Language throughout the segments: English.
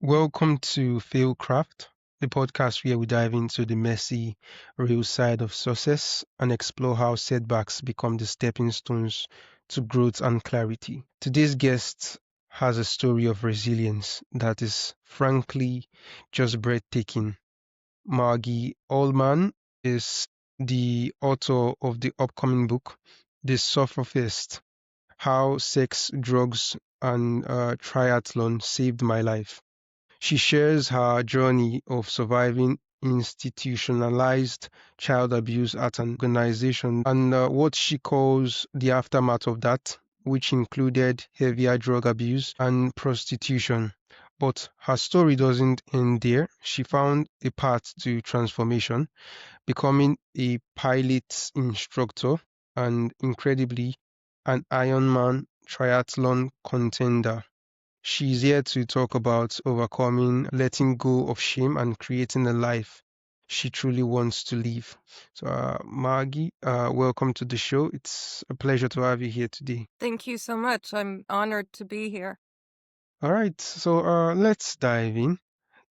Welcome to FailCraft, the podcast where we dive into the messy, real side of success and explore how setbacks become the stepping stones to growth and clarity. Today's guest has a story of resilience that is frankly just breathtaking. Margie Allman is the author of the upcoming book, The Sufferfest: How Sex, Drugs, and Triathlon Saved My Life. She shares her journey of surviving institutionalized child abuse at an organization and what she calls the aftermath of that, which included heavier drug abuse and prostitution. But her story doesn't end there. She found a path to transformation, becoming a pilot instructor and, incredibly, an Ironman triathlon contender. She's here to talk about overcoming, letting go of shame, and creating a life she truly wants to live. So, Margie, welcome to the show. It's a pleasure to have you here today. Thank you so much. I'm honored to be here. All right, so let's dive in.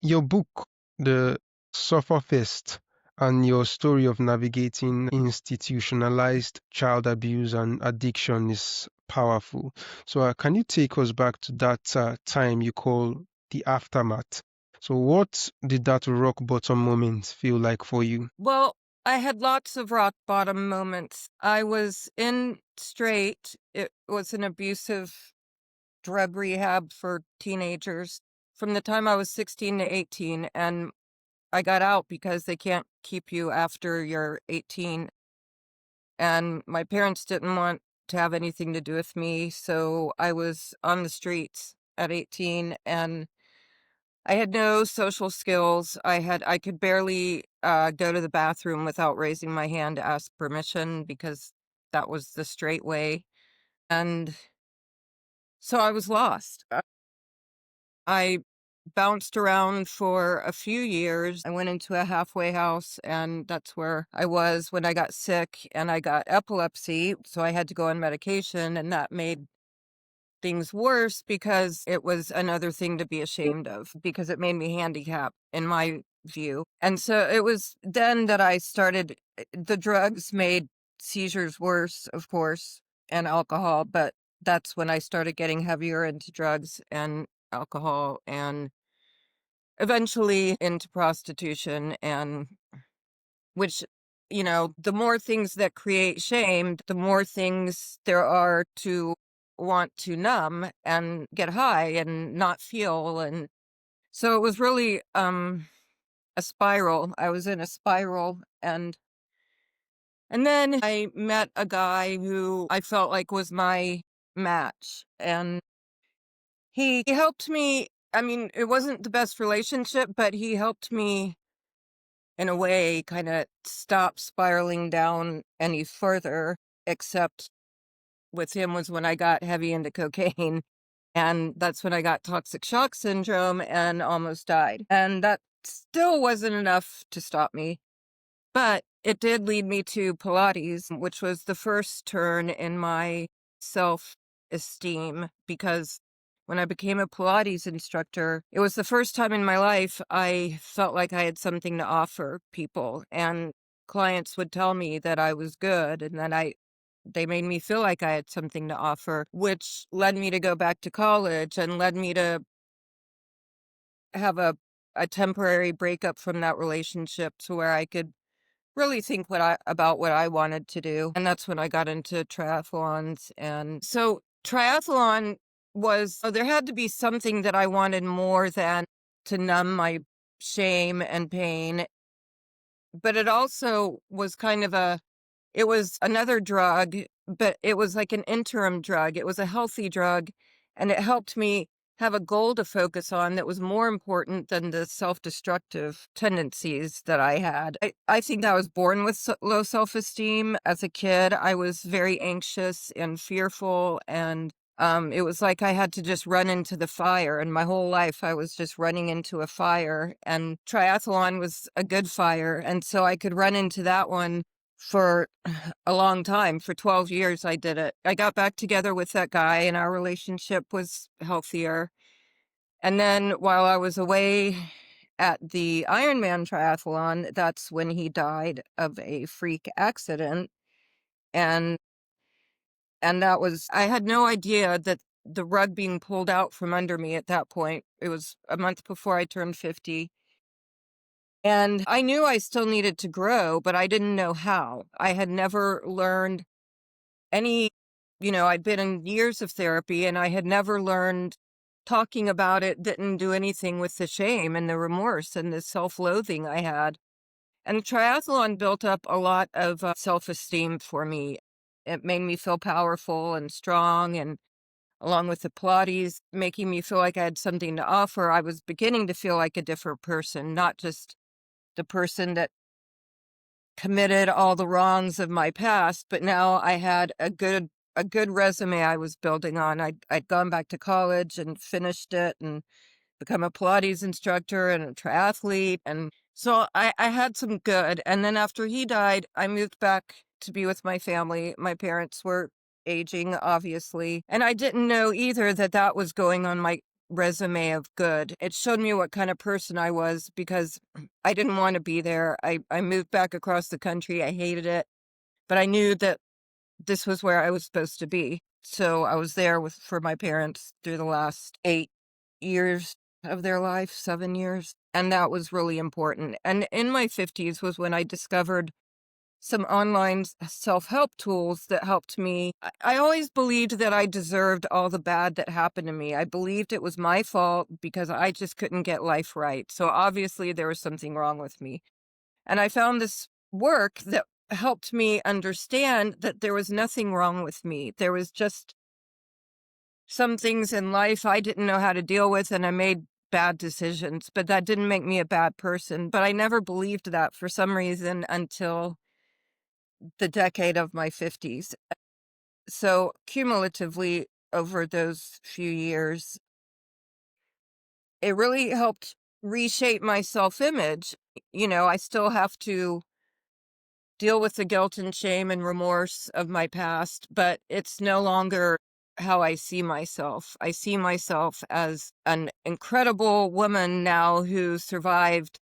Your book, The Sufferfest, and your story of navigating institutionalized child abuse and addiction is powerful. So, can you take us back to that time you call the aftermath? So, what did that rock bottom moment feel like for you? Well, I had lots of rock bottom moments. I was in straight. It was an abusive drug rehab for teenagers from the time I was 16 to 18. And I got out because they can't keep you after you're 18. And my parents didn't want to have anything to do with me. So I was on the streets at 18 and I had no social skills. I could barely go to the bathroom without raising my hand to ask permission because that was the straight way. And so I was lost. I bounced around for a few years. I went into a halfway house, and that's where I was when I got sick and I got epilepsy. So I had to go on medication, and that made things worse because it was another thing to be ashamed of because it made me handicapped in my view. And so it was then that I started, the drugs made seizures worse, of course, and alcohol, but that's when I started getting heavier into drugs and alcohol and eventually into prostitution and which the more things that create shame, the more things there are to want to numb and get high and not feel. And so it was really a spiral. I was in a spiral, and then I met a guy who I felt like was my match, and he helped me. I mean, it wasn't the best relationship, but he helped me in a way, kind of stop spiraling down any further, except with him was when I got heavy into cocaine. And that's when I got toxic shock syndrome and almost died. And that still wasn't enough to stop me. But it did lead me to Pilates, which was the first turn in my self-esteem because when I became a Pilates instructor, it was the first time in my life I felt like I had something to offer people. And clients would tell me that I was good and that they made me feel like I had something to offer, which led me to go back to college and led me to have a temporary breakup from that relationship to where I could really think about what I wanted to do. And that's when I got into triathlons. And so triathlon there had to be something that I wanted more than to numb my shame and pain. But it also was it was another drug, but it was like an interim drug. It was a healthy drug, and it helped me have a goal to focus on that was more important than the self-destructive tendencies that I had. I think I was born with low self-esteem. As a kid, I was very anxious and fearful, and it was like I had to just run into the fire, and my whole life I was just running into a fire, and triathlon was a good fire, and so I could run into that one for a long time. For 12 years, I did it. I got back together with that guy, and our relationship was healthier. And then while I was away at the Ironman Triathlon, that's when he died of a freak accident. And that was, I had no idea that the rug being pulled out from under me at that point. It was a month before I turned 50. And I knew I still needed to grow, but I didn't know how. I had never learned any, I'd been in years of therapy and I had never learned talking about it didn't do anything with the shame and the remorse and the self-loathing I had. And triathlon built up a lot of self-esteem for me. It made me feel powerful and strong, and along with the Pilates, making me feel like I had something to offer, I was beginning to feel like a different person, not just the person that committed all the wrongs of my past, but now I had a good resume I was building on. I'd gone back to college and finished it and become a Pilates instructor and a triathlete. And so I had some good. And then after he died, I moved back to be with my family. My parents were aging, obviously. And I didn't know either that that was going on my resume of good. It showed me what kind of person I was because I didn't want to be there. I moved back across the country. I hated it, but I knew that this was where I was supposed to be. So I was there for my parents through the last 8 years of their life, 7 years. And that was really important. And in my 50s was when I discovered some online self-help tools that helped me. I always believed that I deserved all the bad that happened to me. I believed it was my fault because I just couldn't get life right. So obviously there was something wrong with me. And I found this work that helped me understand that there was nothing wrong with me. There was just some things in life I didn't know how to deal with, and I made bad decisions, but that didn't make me a bad person. But I never believed that for some reason until the decade of my 50s. So cumulatively over those few years, it really helped reshape my self-image. I still have to deal with the guilt and shame and remorse of my past, but it's no longer how I see myself. I see myself as an incredible woman now who survived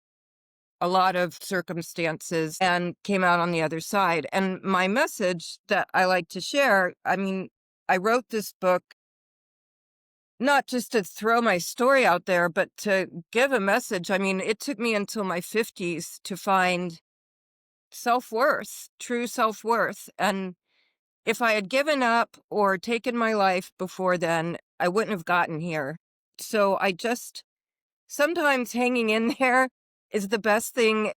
a lot of circumstances and came out on the other side. And my message that I like to share, I mean, I wrote this book not just to throw my story out there, but to give a message. I mean, it took me until my 50s to find self-worth, true self-worth. And if I had given up or taken my life before then, I wouldn't have gotten here. So sometimes hanging in there is the best thing.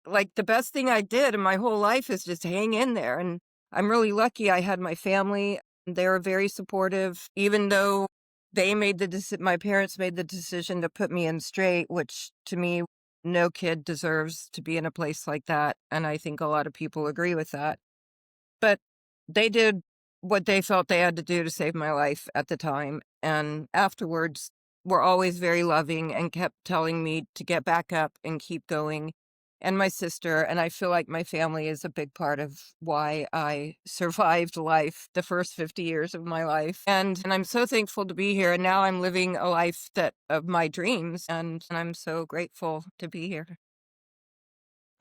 Like the best thing I did in my whole life is just hang in there. And I'm really lucky I had my family. They were very supportive, even though my parents made the decision to put me in straight, which to me, no kid deserves to be in a place like that. And I think a lot of people agree with that. But they did what they felt they had to do to save my life at the time. And afterwards, were always very loving and kept telling me to get back up and keep going. And my sister, and I feel like my family is a big part of why I survived life, the first 50 years of my life. And I'm so thankful to be here. And now I'm living a life of my dreams. And I'm so grateful to be here.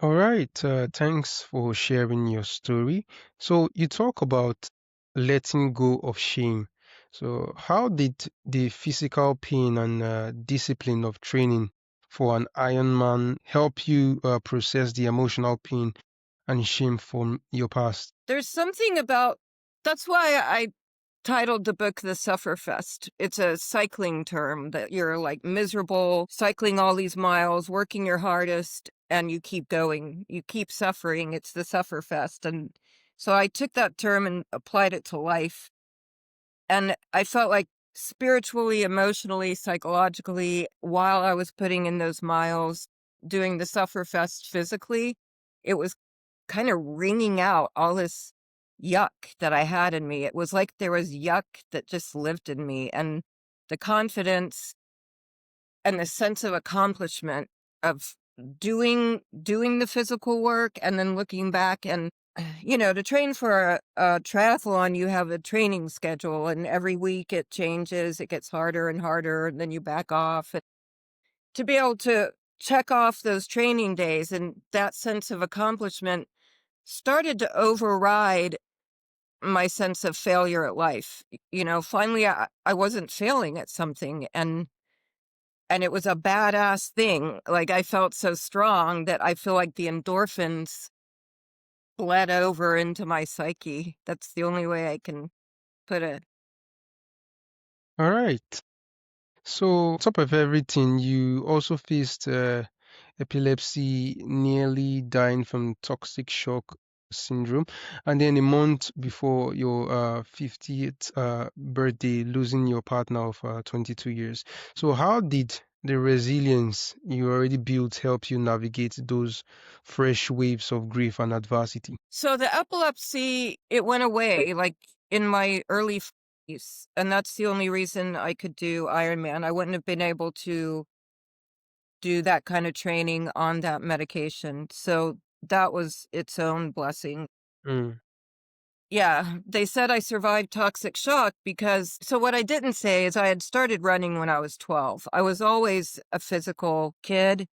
All right, thanks for sharing your story. So you talk about letting go of shame. So how did the physical pain and discipline of training for an Ironman help you process the emotional pain and shame from your past? There's something about that's why I titled the book The Sufferfest. It's a cycling term that you're like miserable, cycling all these miles, working your hardest, and you keep going. You keep suffering. It's the Sufferfest. And so I took that term and applied it to life. And I felt like spiritually, emotionally, psychologically, while I was putting in those miles, doing the Sufferfest physically, it was kind of wringing out all this yuck that I had in me. It was like there was yuck that just lived in me, and the confidence and the sense of accomplishment of doing the physical work and then looking back and to train for a triathlon, you have a training schedule, and every week it changes. It gets harder and harder, and then you back off. And to be able to check off those training days and that sense of accomplishment started to override my sense of failure at life. Finally, I wasn't failing at something, and it was a badass thing. Like, I felt so strong that I feel like the endorphins bled over into my psyche. That's the only way I can put it. All right. So, on top of everything, you also faced epilepsy, nearly dying from toxic shock syndrome, and then a month before your 50th birthday, losing your partner of 22 years. So, how did the resilience you already built help you navigate those fresh waves of grief and adversity? So the epilepsy, it went away like in my early 40s, and that's the only reason I could do Ironman. I wouldn't have been able to do that kind of training on that medication. So that was its own blessing. Mm. Yeah, they said I survived toxic shock because what I didn't say is I had started running when I was 12. I was always a physical kid,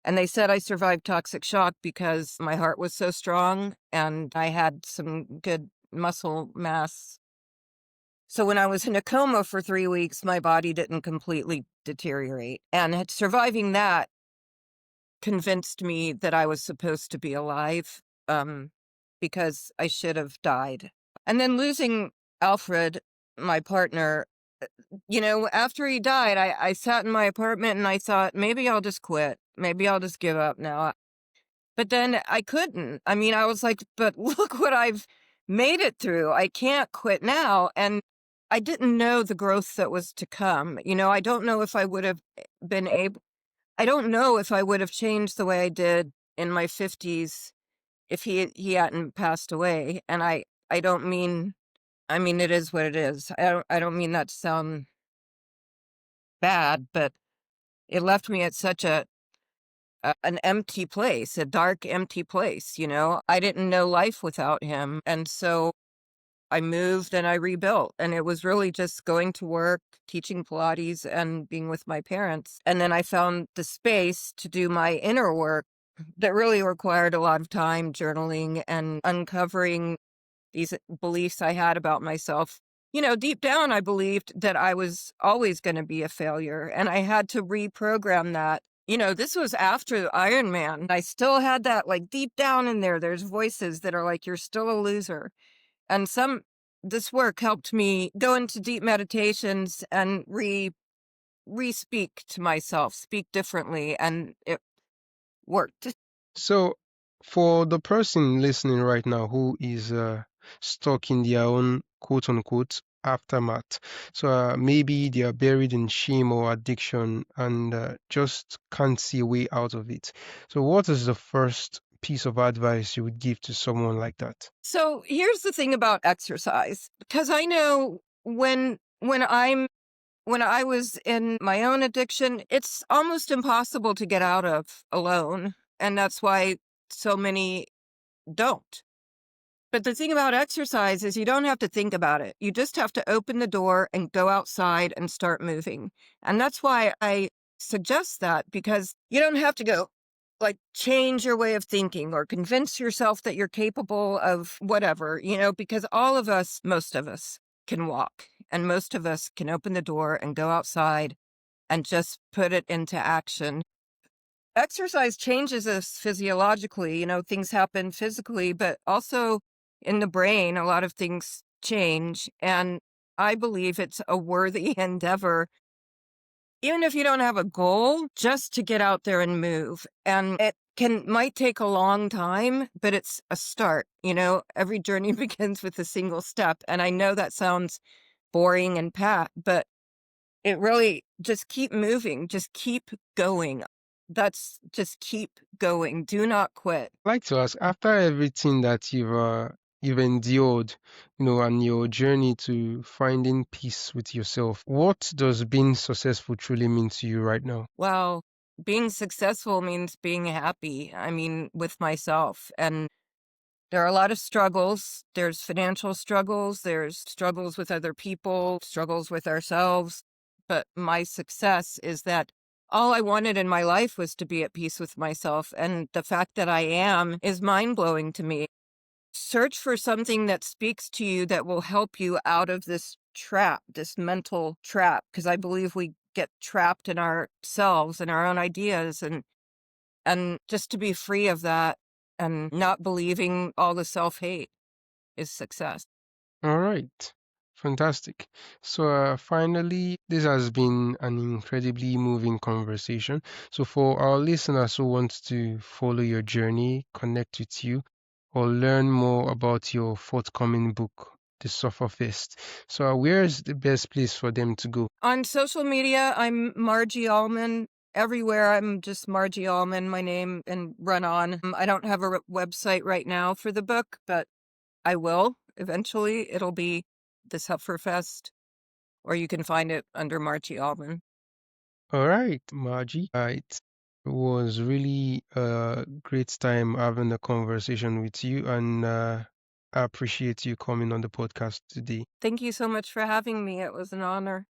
and they said I survived toxic shock because my heart was so strong and I had some good muscle mass. So when I was in a coma for 3 weeks, my body didn't completely deteriorate. And surviving that convinced me that I was supposed to be alive, because I should have died. And then losing Alfred, my partner, after he died, I sat in my apartment and I thought, maybe I'll just quit. Maybe I'll just give up now. But then I couldn't. I mean, I was like, but look what I've made it through. I can't quit now. And I didn't know the growth that was to come. I don't know if I would have been able, I don't know if I would have changed the way I did in my 50s if he hadn't passed away. And I don't mean, I mean, it is what it is. I don't mean that to sound bad, but it left me at such an empty place, a dark, empty place. I didn't know life without him. And so I moved and I rebuilt. And it was really just going to work, teaching Pilates, and being with my parents. And then I found the space to do my inner work that really required a lot of time journaling and uncovering these beliefs I had about myself. Deep down, I believed that I was always going to be a failure, and I had to reprogram that. This was after Ironman. I still had that, like, deep down in there. There's voices that are like, you're still a loser. And this work helped me go into deep meditations and re-speak to myself, speak differently, and it worked. So, for the person listening right now who is stuck in their own quote unquote aftermath, so maybe they are buried in shame or addiction and just can't see a way out of it. So, what is the first piece of advice you would give to someone like that? So here's the thing about exercise, because I know when I was in my own addiction, it's almost impossible to get out of alone. And that's why so many don't. But the thing about exercise is you don't have to think about it. You just have to open the door and go outside and start moving. And that's why I suggest that, because you don't have to go like change your way of thinking or convince yourself that you're capable of whatever, because all of us, most of us can walk, and most of us can open the door and go outside and just put it into action. Exercise changes us physiologically, things happen physically, but also in the brain, a lot of things change. And I believe it's a worthy endeavor, even if you don't have a goal, just to get out there and move. And it might take a long time, but it's a start. Every journey begins with a single step. And I know that sounds boring and pat, but it really, just keep moving, just keep going. Just keep going. Do not quit. I'd like to ask, after everything that you've endured, and your journey to finding peace with yourself, what does being successful truly mean to you right now? Well, being successful means being happy. I mean, with myself. And There are a lot of struggles. There's financial struggles, there's struggles with other people, struggles with ourselves. But my success is that all I wanted in my life was to be at peace with myself. And the fact that I am is mind blowing to me. Search for something that speaks to you that will help you out of this trap, this mental trap, because I believe we get trapped in ourselves and our own ideas, and just to be free of that and not believing all the self-hate is success. All right. Fantastic. So, finally, this has been an incredibly moving conversation. So, for our listeners who want to follow your journey, connect with you, or learn more about your forthcoming book, The Sufferfest, so where is the best place for them to go? On social media, I'm Margie Allman. Everywhere, I'm just Margie Allman, my name, and run on. I don't have a website right now for the book, but I will eventually. It'll be the Sufferfest, or you can find it under Margie Allman. All right, Margie. It was really a great time having a conversation with you, and I appreciate you coming on the podcast today. Thank you so much for having me. It was an honor.